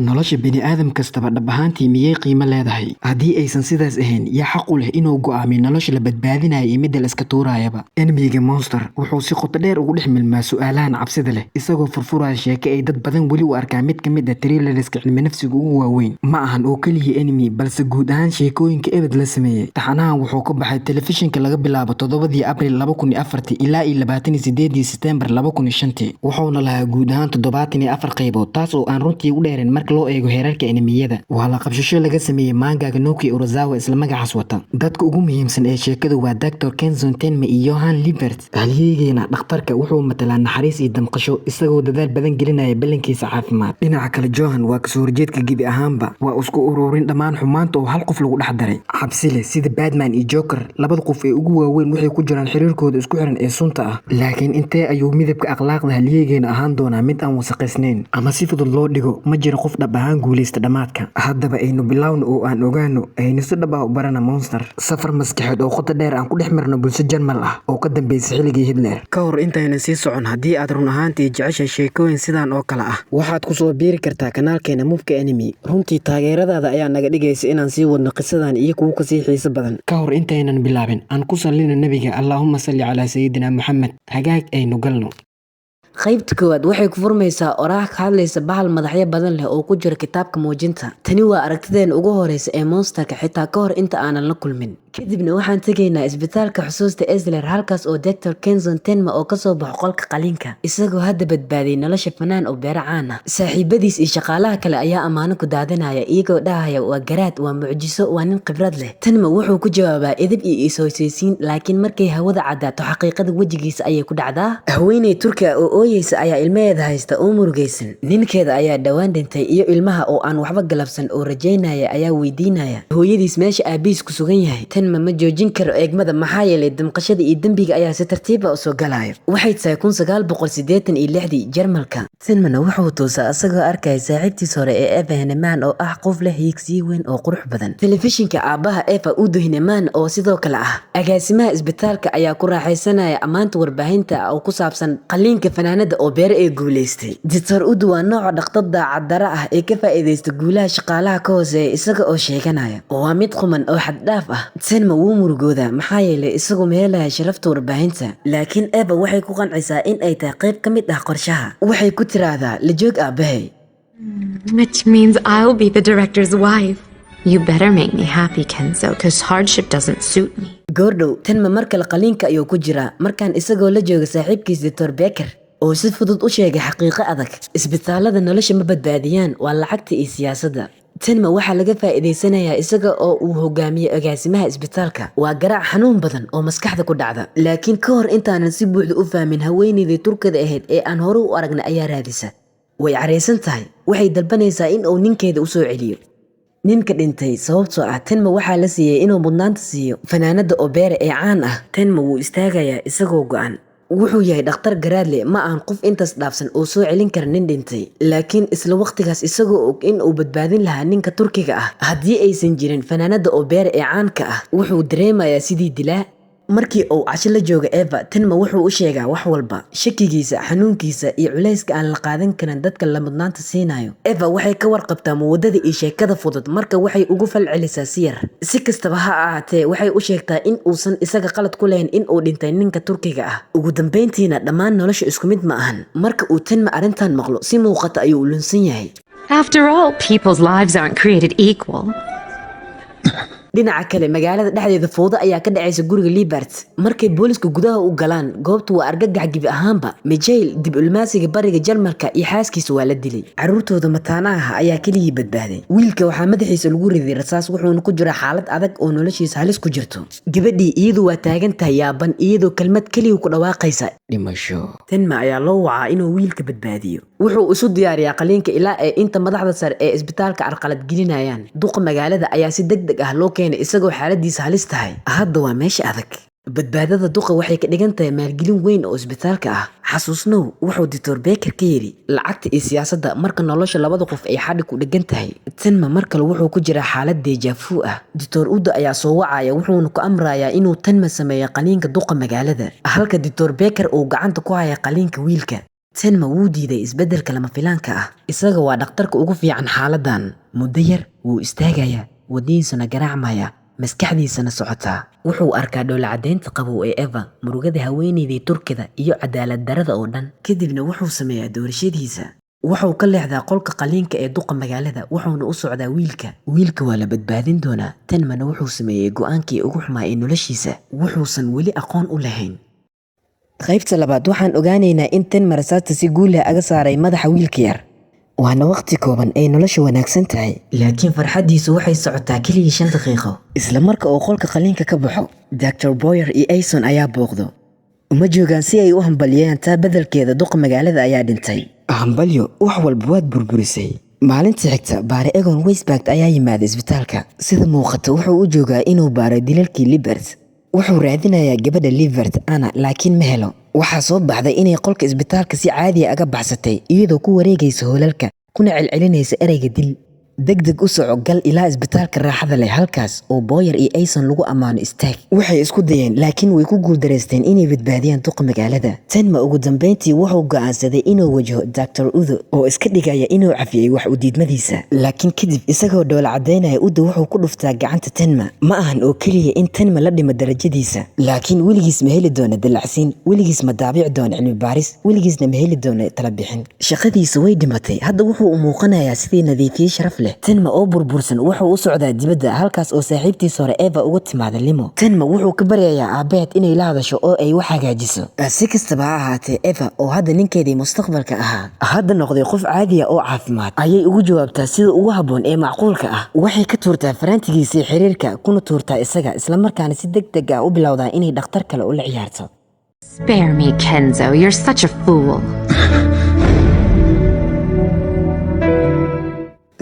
nolosha bini'aadam kastaba dhab ahaantii miyay qiimo leedahay? Haddii aysan sidaas ahayn, yaa xaq u leh inuu go'aamiyo nolosha la badbaadinayo iyo midda la iska tuurayaba? Enemiga Monster wuxuu si qoto dheer ugu dhex milmaa su'aalahan cabsida leh, isagoo furfuraya sheeko ay dad badan weli u arkaan mid ka mid ah thrilleriska cilmi nafsiga ugu waaweyn. Ma ahan oo keliya Enemy, balse guud ahaan sheekooyinka ebed la sameeyey. Taxanahan wuxuu ka baxay telefishinka laga bilaabo 7 Abriil 2004 ilaa 28 Sebtembar 2005, wuxuuna lahaa guud ahaan 74 qaybood, taas oo aan runtii u dheerin marka loo eego heerarka enemiyada. Waa la qabsasho laga sameeyey manga Naoki Urasawa isla magacaas wata. Dadka ugu muhiimsan ee sheekada waa Dr. Kenzo Tenma iyo Johan Liebert. Halyeeygeena dhakhtarka wuxuu matalaa naxariis iyo damqasho, isagoo dadaal badan gelinaya ballankiisa caafimaad. Dhinaca kale, Johan waa kasoo horjeedka gebi ahaanba, waa isku ururin dhammaan xumaanta oo hal qof lagu dhex daray. Cabsi leh sida Batman iyo Joker, labada qof ee ugu waaweyn waxay ku jiraan xiriirkooda isku xiran ee sunta ah. Laakiin intee ayuu midabka akhlaaqda halyeeygeena ahaan doonaa mid aan wasaqaysnayn, ama si fudud loo dhigo ma jiro qof dhab ahaan guuleysta dhamaadka. Haddaba aynu bilowno oo aan ogaano, aynu si dhab ah u barana Monster. Safar maskaxeed oo qoto dheer aan ku dhex marno bulsho Jarmal ah oo ka dambeysay xilligii Hitler. Ka hor intaynan sii socon, haddii aad run ahaantii jeceshay sheekooyin sidan oo kale ah, waxaad ku soo biiri kartaa kanaalkeena Mufka Enemy. Runtii taageeradaada ayaa naga dhigaysa inaan sii wadno qisadan iyo kuwa kasii xiiso badan. Ka hor intaynan bilaabin, aan ku salino nabiga Allahumma salli calaa sayidina Muhammad. Hagaag aynu galno. qaybta koowaad waxay ku furmaysaa oraah ka hadlaysa bahal madaxyo badan leh oo ku jira kitaabka muujinta. Tani waa aragtideena ugu horeysa ee Monsterka xitaa ka hor inta aanan la kulmin. kadibna waxaan tegaynaa isbitaalka xusuusta Esler, halkaas oo Dr. Kenzo Tenma oo kasoo baxo qolka qaliinka, isagoo hadda badbaaday nolosha fanaan oo beero caan ah. saaxiibadiis iyo shaqaalaha kale ayaa ammaano ku daadanaya, iyagoo dhahaya waa garaad, waa mucjiso, waa nin khibrad leh. Tenma wuxuu ku jawaabaa edeb iyo is-hoosaysiin, laakiin markay hawada caddaato xaqiiqada wejigiisa ayay ku dhacdaa. haweeney Turkiya oo ooyeysa ayaa ilmaheeda haysta oo murugaysan. ninkeeda ayaa dhowaan dhintay, iyo ilmaha oo aan waxba galabsan oo rajaynaya ayaa weydiinaya hooyadiis meesha aabihiis ku sugan yahay. Tenma ma joojin karo eegmada, maxaa yeelay damqashada iyo dembiga ayaa si tartiib ah u soo galaya. waxay tahay 1986 Jarmalka. Tenmana wuxuu toosaa asagoo arkaya saaxiibtiis hore ee Eva Heinemann oo ah qof leh hiigsiyo weyn oo qurux badan. telefishinka aabaha Eva Udo Heinemann oo sidoo kale ah agaasimaha isbitaalka ayaa ku raaxaysanaya ammaanta warbaahinta oo ku saabsan qaliinka fanaanada oo beero ee guuleystay. Dr. Udo waa nooca dhakhtar daacad dara ah ee ka faa'iideysta guulaha shaqaalaha ka hooseeya isaga oo sheeganaya. waa mid quman oo xad dhaaf ah. Tenma wuu murugooda maxaa yeelay isagu meelaya sharafta warbaahinta, laakiin Eva waxay ku qancaysaa in ay tahay qayb ka mid ah qorshaha. waxay ku tiraahdaa la joog aabahay. Which means I'll be the director's wife. You better make me happy, Kenzo, because hardship doesn't suit me. goordhow Tenma markale qaliinka ayuu ku jiraa, markaan isagoo la jooga saaxiibkiis Dr. Becker oo si fudud u sheegay xaqiiqo adag. isbitaalada nolosha ma badbaadiyaan, waa lacagta iyo siyaasadda. Tenma waxaa laga faa'iideysanayaa isaga oo uu hogaamiyo agaasimaha isbitaalka. waa garaac xanuun badan oo maskaxda ku dhacda, laakiin ka hor intaanan si buuxda u fahmin, haweeneydii Turkida ahayd ee aan hore u aragnay ayaa raadisa. way careysan tahay, waxay dalbanaysaa in uu ninkeeda u soo celiyo. ninka dhintay sababtoo ah Tenma waxaa la siiyey inuu mudnaanta siiyo fanaanada opera ee caan ah. Tenma wuu istaagayaa isagoo go'an. wuxuu yahay dhakhtar garaadle, ma aan qof intaas dhaafsan oo soo celin kara nin dhintay, laakiin isla waqtigaas isagoo og in uu badbaadin lahaa ninka Turkiga ah haddii aysan jirin fanaanada opera ee caanka ah. wuxuu dareemayaa sidii dilaa. markii uu casho la jooga Eva, Tenma wuxuu u sheegaa wax walba, shakigiisa, xanuunkiisa iyo culayska aan la qaadan karin dadka la mudnaanta siinayo. Eva waxay ka warqabtaa muwadada iyo sheekada fudud, marka waxay ugu falcelisaa si yar. si kastaba ha ahaatee, waxay u sheegtaa in uusan isaga qalad ku lahayn in uu dhintay ninka Turkiga ah. ugu dambeyntiina dhammaan nolosha isku mid ma ahan. marka uu Tenma arrintan maqlo, si muuqata ayuu u lunsan yahay. After all, people's lives aren't created equal. dhinaca kale, magaalada dhexdeeda fowdo ayaa ka dhacaysa guriga Liebert. markay booliska gudaha u galaan, goobtu waa argagax gibi ahaanba. Mijail, dib ulmaasiga bariga Jarmalka, iyo xaaskiisa waa la dilay. caruurtooda mataanaha ayaa keligii badbaaday. wiilka waxaa madaxiisa lagu riday rasaas, wuxuuna ku jiraa xaalad adag oo noloshiisa halis ku jirto. gabadhii iyadu waa taagan tahay yaaban, iyadoo kelmad keliya ku dhawaaqaysa dhimasho. Tenma ayaa loo wacaa inuu wiilka badbaadiyo. wuxuu isu diyaariyaa qaliinka ilaa ay inta madaxda sare ee isbitaalka carqalad gelinayaan. duqa magaalada ayaa si degdeg ah loo keenay isagoo xaaladiisa halis tahay. hadda waa meesha adag. badbaadada duqa waxay ka dhigan tahay maalgelin weyn oo isbitaalka ah. xasuusnow wuxuu Dr. Becker ka yiri lacagta iyo siyaasadda marka nolosha labada qof ay xadhi ku dhigan tahay. Tenma markale wuxuu ku jiraa xaalad deja vu ah. Dr. Udo ayaa soo wacaya, wuxuuna ku amrayaa inuu Tenma sameeyo qaliinka duqa magaalada, halka Dr. Becker uu gacanta ku haya qaliinka wiilka. Tenma wuu diiday isbeddelka lama filaanka ah. Isaga waa dhakhtarka ugu fiican xaaladan. Muddo yar wuu istaagayaa, wadnihiisuna garaacmaya, maskaxdiisana socotaa. Wuxuu arkaa dhoolla-caddaynta qabow ee Eva, murugada haweeneydii Turkida iyo cadaalad darrada oo dhan. Kadibna wuxuu sameeyaa doorashadiisa. wuxuu ka leexdaa qolka qaliinka ee duqa magaalada wuxuuna u socdaa wiilka waa la badbaadin doonaa. Tenmana wuxuu sameeyey go'aankii ugu xumaa ee noloshiisa wuxuusan weli aqoon u lahayn. qaybta labaad waxaan ogaanaynaa in Tenma rasaasta si guul leh aga saaray madaxa wiilka yar. waana waqti kooban ay nolosha wanaagsan tahay, laakiin farxadiisu waxay socotaa kaliya 5 daqiiqo. isla marka uu qolka qaliinka ka baxo, Dr. Boyer iyo Ayson ayaa booqdo. uma joogaan si ay u hambalyeeyaan, taa beddelkeeda duqa magaalada ayaa dhintay. hambalyo, wax walba waad burburisay. maalintii xigta, baare Egon Weisbach ayaa yimaaday isbitaalka. sida muuqata wuxuu u joogaa inuu baaro dilalkii Libert. wuxuu raadinayaa gabadha Libert Anna, laakiin ma helo. waxaa soo baxday inay qolka isbitaalka si caadi ah aga baxsatay, iyadoo ku wareegaysa hoolalka kuna celcelinaysa ereyga dil. degdeg u soco gal ilaa isbitaalka raaxada leh, halkaas oo Boyer iyo Ayson lagu ammaano istaag. waxay isku dayeen, laakiin way ku guuldareysteen inay badbaadiyaan duqa magaalada. Tenma ugu dambeyntii wuxuu go'aansaday inuu wajaho Dr. Udo oo iska dhigaya inuu cafiyey wax u diidmadiisa. laakiin kadib isagoo dhoola caddaynaya, Udo wuxuu ku dhuftaa gacanta Tenma. ma ahan oo keliya in Tenma la dhimo darajadiisa, laakiin weligiis ma heli doona dalacsiin, weligiis ma daabici doona cilmi baaris, weligiisna ma heli doona tala bixin. shaqadiisa way dhimatay. hadda wuxuu u muuqanayaa sidii nadiifiye sharaf leh. Tenma oo burbursan wuxuu u socdaa dibadda, halkaas oo saaxiibtiis hore Eva uga timaada limo. Tenma wuxuu ka baryayaa aabeed inay la hadasho oo ay wax hagaajiso. si kastaba ha ahaatee, Eva oo hadda ninkeedii mustaqbalka ahaa hadda noqday qof caadi ah oo caafimaad, ayay ugu jawaabtaa sida ugu habboon ee macquulka ah. waxay ka tuurtaa faraantigiisii xiriirka kuna tuurtaa isaga, isla markaana si degdeg ah u bilowdaa inay dhakhtar kale ula ciyaarto. Spare me, Kenzo. You're such a fool.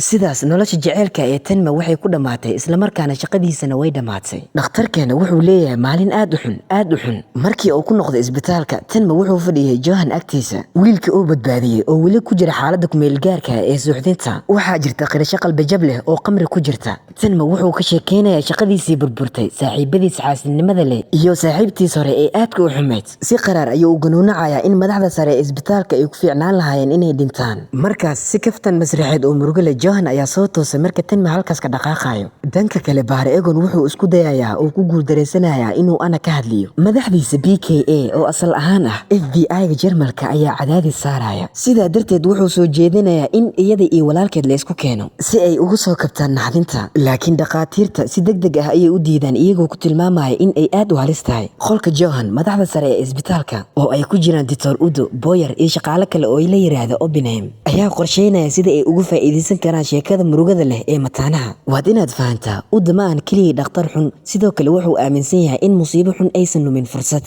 sidaas nolosha jaceylka ee Tenma waxay ku dhamaatay, isla markaana shaqadiisana way dhamaatay. dhakhtarkeena wuxuu leeyahay maalin aad u xun. markii uu ku noqday isbitaalka, Tenma wuxuu fadhiyay Johan agtiisa, wiilka uu badbaadiyey oo weli ku jira xaaladda kumeelgaarka ee suuxdinta. waxaa jirta qirasho qalbijab leh oo qamri ku jirta. Tenma wuxuu ka sheekeynayaa shaqadiisii burburtay, saaxiibadiis xaasidnimada leh iyo saaxiibtiis hore ee aadka u xumeyd. si qaraar ayuu u ganuunacayaa in madaxda sare ee isbitaalka ay ku fiicnaan lahaayeen inay dhintaan. markaas si kaftan masraxeed oo murugo leh, Johan ayaa soo toosay marka Tenma halkaas ka dhaqaaqayo. dhanka kale, baare Egon wuxuu isku dayayaa oo ku guuldareysanayaa inuu Anna ka hadliyo. madaxdiisa BKA oo asal ahaan ah FBI-ga Jarmalka ayaa cadaadis saaraya. sidaa darteed wuxuu soo jeedinayaa in iyada iyo walaalkeed la isku keeno si ay ugu soo kabtaan naxdinta. laakiin dhakhaatiirta si degdeg ah ayay u diidaan, iyagoo ku tilmaamaya in ay aad u halis tahay. qolka Johan, madaxda sare ee isbitaalka oo ay ku jiraan Dr. Udo, Boyer iyo shaqaale kale oo la yiraahdo Oppenheim, ayaa qorsheynaya sida ay ugu faa'iideysan karaan sheekada murugada leh ee mataanaha. waad inaad fahantaa, Udo ma aan keliya dhakhtar xun, sidoo kale wuxuu aaminsan yahay in musiibo xun aysan lumin fursad.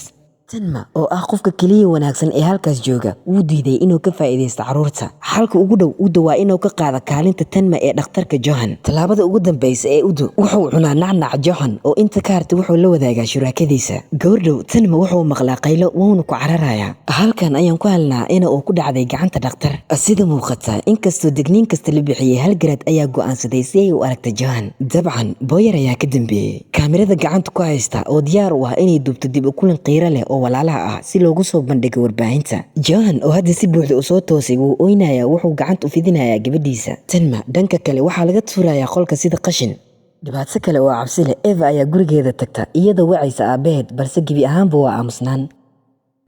Tenma oo ah qofka keliya wanaagsan ee halkaas jooga, wuu diiday inuu ka faa'iideysto carruurta. xalka ugu dhow Udo waa inuu ka qaado kaalinta Tenma ee dhakhtarka Johan. tallaabada ugu dambeysa ee Udo wuxuu cunaa nacnac Johan oo inta ka hartay wuxuu la wadaagaa shuraakadiisa. gabardhow Tenma wuxuu maqlaa qaylo wuuna ku cararayaa. halkan ayaan ku helnaa in uu ku dhacday gacanta dhakhtar. sida muuqata, inkastoo degniin kasta la bixiyey, hal garaad ayaa go'aansaday si ay u aragta Johan. dabcan Boyer ayaa ka dambeeyey, kaamirada gacanta ku haysta oo diyaar u ah inay duubto dib u kulin qiiro leh oo walaalaha ah si loogu soo bandhigo warbaahinta. Johan oo hadda si buuxda u soo toosay wuu oynayaa, wuxuu gacanta u fidinayaa gabadhiisa. Tenma dhanka kale waxaa laga tuurayaa qolka sida qashin. dhibaato kale oo cabsi leh, Eva ayaa gurigeeda tagta iyadoo wacaysa aabaheed, balse gebi ahaanba waa aamusnaan.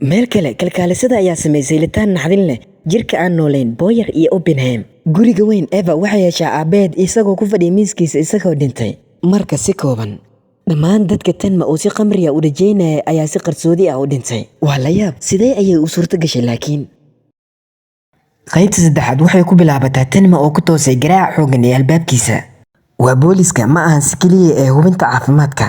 meel kale, kalkaalisada ayaa samaysay litaan naxdin leh jirka aan noolayn Boyer iyo Oppenheim. guriga weyn, Eva waxay heshaa aabaheed isagoo ku fadhiya miiskiisa isagoo dhintay. marka si kooban, dhammaan dadka Tenma oo si qamriya u rajaynaya ayaa si qarsoodi ah u dhintay. waa la yaab, sidee ayay u suurto gashay? laakiin qaybta saddexaad waxay ku bilaabataa Tenma oo ku toosay garaaca xooggan ee albaabkiisa. waa booliska, ma ahan si keliya ee hubinta caafimaadka.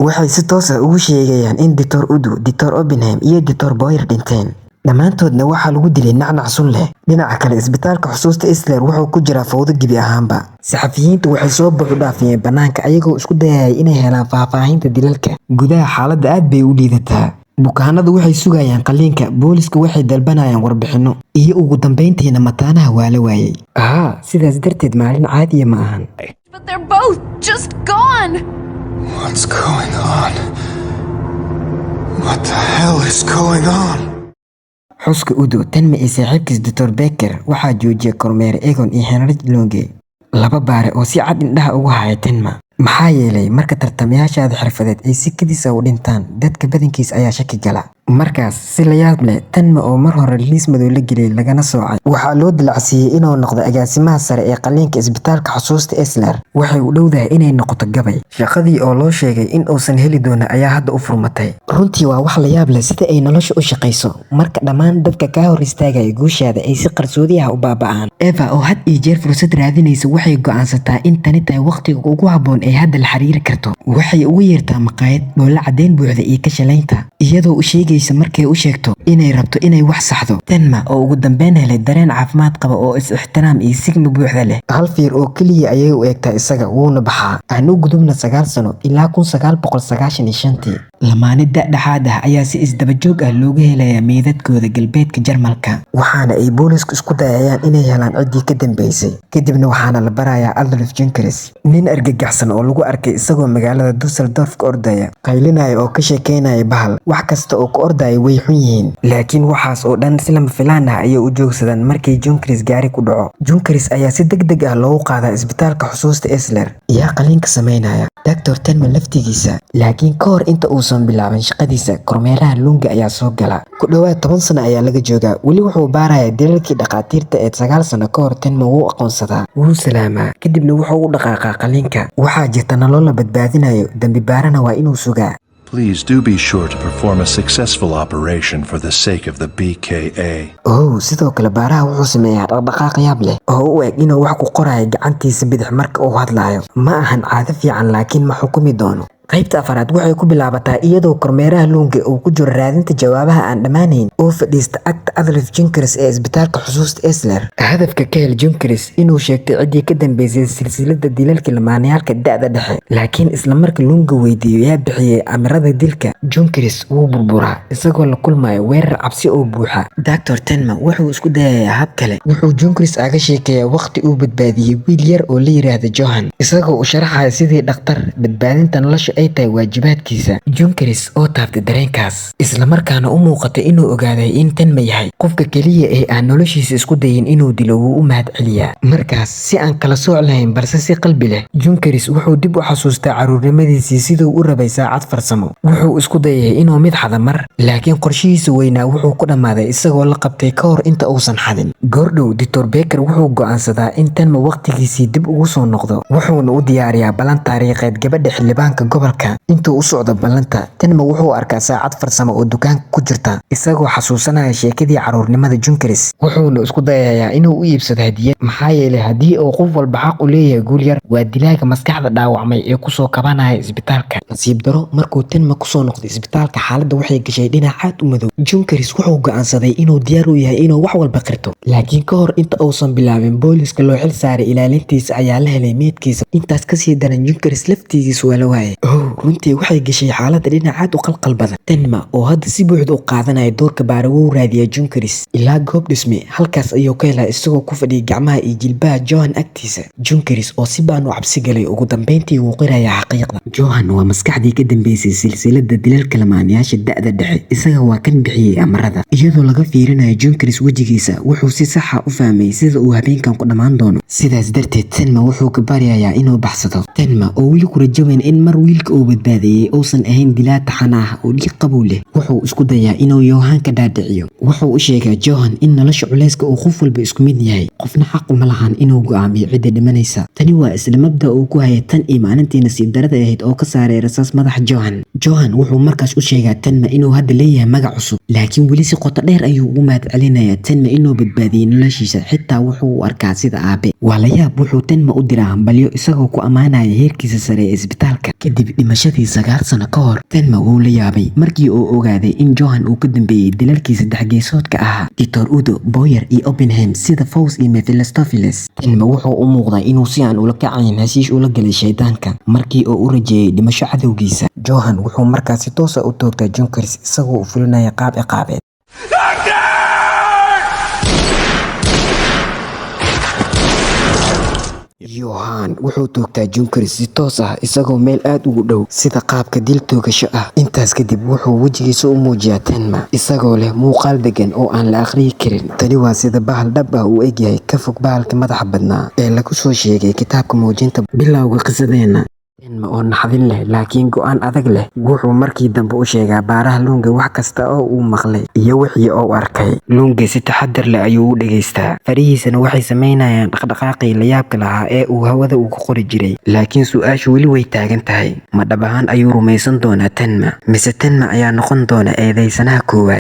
waxay si toos ah ugu sheegayaan in Dr. Udo, Dr. Oppenheim iyo Dr. Boyer dhinteen. dhammaantoodna waxaa lagu dilay nacnac sun leh. dhinaca kale, isbitaalka xusuusta Isler wuxuu ku jiraa fawdo gebi ahaanba. saxafiyiintu waxay soo buux dhaafiyeen bannaanka ayagoo isku dayaya inay helaan faahfaahinta dilalka. gudaha xaaladda aad bay u liidataa. bukaanadu waxay sugayaan qaliinka, boolisku waxay dalbanayaan warbixinno, iyo ugu dambeyntiina mataanaha waa la waayey. sidaas darteed maalin caadiya ma ahan. But they're both just gone! What's going on? What the hell is going on? xuska Udo Tenma iyo saaxiibkiis Dr. Becker waxaa joojiyay kormeer Egon iyo Henry Longe, laba baare oo si cad indhaha ugu haya Tenma. maxaa yeelay marka tartamayaashaada xirfadeed ay si kadis ah u dhintaan, dadka badankiis ayaa shaki gala. markaas si la yaab leh, Tenma oo mar hore liis madow la geliyay lagana soocay, waxaa loo dilacsiiyey inuu noqdo agaasimaha sare ee qaliinka isbitaalka xusuusta Esler. waxay u dhowdahay inay noqoto gabay. shaqadii oo loo sheegay in uusan heli doonin ayaa hadda u furmatay. runtii waa wax la yaab leh sida ay nolosha u shaqayso marka dhammaan dadka kaa hor istaagaya guushaada ay si qarsoodi ah u baaba'aan. Eva oo had iyo jeer fursad raadinaysa waxay go'aansataa in tani tahay waqtiga ugu habboon ee hadda la xiriiri karto. waxay ugu yeertaa maqaayad dhoolla caddeyn buuxda iyo ka shalaynta, iyadoo u sheegaysa markay u sheegto inay rabto inay wax saxdo. Tenma oo ugu dambeyn helay dareen caafimaad qaba oo is-ixtiraam iyo sigma buuxda leh. hal fiir oo keliya ayay u eegtaa isaga, wuuna baxaa. aan u gudubna 9 sano ilaa 1995. lamaane dhexdhexaad ah ayaa si isdaba joog ah looga helayaa meydadkooda galbeedka Jarmalka, waxaana ay boolisku isku dayayaan inay helaan ciddii ka dambeysay. kadibna waxaana la barayaa Adolf Junkers, nin argagaxsan oo lagu arkay isagoo magaalada Dusseldorf ka ordaya, qaylinaya oo ka sheekeynaya bahal. wax kasta oo ka ordaya way xun yihiin, laakiin waxaas oo dhan si lama filaan ah ayay u joogsadaan markay Junkers gaari ku dhaco. Junkers ayaa si degdeg ah loogu qaadaa isbitaalka xusuusta Esler, yaa qaliinka sameynaya Dr. Tenma laftigiisa. laakiin ka hor inta uusan bilaabin shaqadiisa, kormeeraha Lunga ayaa soo gala. ku dhawaad 10 sano ayaa laga joogaa, weli wuxuu baarayaa dilalkii dhaqaatiirta ee 9 sano ka hor. Tenma wuu aqoonsadaa, wuu salaamaa, kadibna wuxuu u dhaqaaqaa qaliinka. waxaa jirta nolol la badbaadinayo, dambi baarana waa inuu sugaa. Please do be sure to perform a successful operation for the sake of the BKA. sidoo kale baaraha wuxuu sameeyaa dhaqdhaqaaq yaab leh oo u eg inuu wax ku qorayo gacantiisa bidix marka uu hadlayo. ma ahan caado fiican, laakiin ma xukumi doono. qaybta afaraad waxay ku bilaabataa iyadoo kormeeraha Lunga uu ku jiro raadinta jawaabaha aan dhammaanayn oo fadhiista agta Adolf Junkers ee isbitaalka xusuusta Esler. hadafka ka hel Junkers inuu sheegtay ciddii ka dambeysay silsilada dilalka lamaanayaalka da'da dhexe, laakiin isla marka Lunga weydiiyo yaa bixiyay amarada dilka, Junkers wuu burburaa isagoo la kulmayo weerar cabsi oo buuxa. Dr. Tenma wuxuu isku dayayaa hab kale. wuxuu Junkers aga sheekeeyaa waqti uu badbaadiyey wiil yar oo la yiraahdo Johan, isagoo u sharaxaya sidii dhakhtar badbaadinta nolosha ay tahay waajibaadkiisa. Junkers oo taabtay dareenkaas, isla markaana u muuqatay inuu ogaaday in Tenma yahay qofka keliya ee aan noloshiisa isku dayin inuu dilo, wuu u mahadceliyaa. markaas si aan kala sooc lahayn balse si qalbi leh, Junkers wuxuu dib u xasuustaa caruurnimadiisii siduu u rabay saacad farsamo. wuxuu isku dayay inuu mid xada mar, laakiin qorshihiisa weynaa wuxuu ku dhammaaday isagoo la qabtay ka hor inta uusan xadin. goordhow Dr. Becker wuxuu go'aansadaa in Tenma waqtigiisii dib ugu soo noqdo, wuxuuna u diyaariyaa ballan taariikheed gabadha xildhibaanka gobolka. intuu u socdo ballanta, Tenma wuxuu arkaa saacad farsamo oo dukaanka ku jirta, isagoo xasuusanaya sheekadii caruurnimada Junkers. wuxuuna isku dayayaa inuu u iibsado hadiyad, maxaa yeelay haddii uu qof walba xaq u leeyahay guul yar, waa dilaaga maskaxda dhaawacmay ee kusoo kabanaya isbitaalka. nasiib daro, markuu Tenma kusoo noqday isbitaalka, xaaladda waxay gashay dhinac aad u madow. Junkers wuxuu go'aansaday inuu diyaar u yahay inuu wax walba qirto, laakiin ka hor inta uusan bilaabin, booliska loo xil saaray ilaalintiisa ayaa la helay meydkiisa. intaas kasii daran, Junkers laftigiisa waa la waayay. runtii waxay gashay xaaladda dhinacaad u qalqal badan. Tenma oo hadda si buuxda u qaadanaya doorka baare wuu raadiyaa Junkers ilaa goob dhisme, halkaas ayuu ka helaa isagoo ku fadhiya gacmaha iyo jilbaha Johan agtiisa. Junkers oo si baan u cabsi galay, ugu dambeyntii wuu qirayaa xaqiiqda. Johan waa maskaxdii ka dambeysay silsilada dilalka lamaanayaasha da'da dhexe, isaga waa kan bixiyey amarada. iyadoo laga fiirinayo Junkers wejigiisa, wuxuu si sax ah u fahmay sida uu habeenkan ku dhammaan doono. sidaas darteed, Tenma wuxuu ka baryayaa inuu baxsado. Tenma oo weli ku rajaweyn in mar wiilka uu badbaadiyey uusan ahayn dilaa taxan ah oo dhiig qabow leh, wuxuu isku dayaa inuu Johan ka dhaadhiciyo. wuxuu u sheegaa Johan in nolosha culayska uu qof walba isku mid yahay, qofna xaq uma lahan inuu go'aamiyo cidda dhimanaysa. tani waa isla mabda uu ku hayay tan iyo maalintii nasiib darada ahayd oo ka saaray rasaas madaxa Johan. Johan wuxuu markaas u sheegaa Tenma inuu hadda leeyahay magac cusub, laakiin weli si qoto dheer ayuu ugu mahadcelinayaa Tenma inuu badbaadiyey noloshiisa, xitaa wuxuu u arkaa sida aabe. waa la yaab, wuxuu Tenma u diraa hambalyo isagoo ku ammaanaya heerkiisa sare ee isbitaalka. kadib dhimashadii 9 sano ka hor, Tenma wuu la yaabay markii uu ogaaday in Johan uu ka dambeeyey dilalkii 3 geesoodka ahaa, Dr. Udo, Boyer iyo Oppenheim, sida Faust iyo Mephistopheles. Tenma wuxuu u muuqday inuu si aan ula kacayn heshiis ula galay shaydaanka markii uu u rajeeyay dhimasho cadowgiisa. Johan wuxuu markaas si toos ah u toogtaa Junkers isagoo u fulinaya qaab ciqaabeed. yohan wuxuu toogtaa Junkers si toos ah isagoo meel aad ugu dhow sida qaabka dil toogasho ah. Intaas kadib wuxuu wejigiisa u muujiyaa Tenma isagoo leh muuqaal degan oo aan la akhriyi karin. Tani waa sida bahal dhab ah u egyahay ka fog bahalka madaxa badnaa ee lagu soo sheegay kitaabka muujinta bilowga qisadeena. Tenma oo naxdin leh laakiin go'aan adag leh wuxuu markii dambe u sheegaa baaraha Lunga wax kasta oo uu maqlay iyo wixii uu arkay. Lunga si taxaddar leh ayuu u dhageystaa, farihiisana waxay sameynayaan dhaqdhaqaaqii la yaabka lahaa ee uu hawada ugu qori jiray. Laakiin su'aashu weli way taagan tahay, ma dhab ahaan ayuu rumaysan doonaa Tenma mise Tenma ayaa noqon doona eedeysanaha koowaad?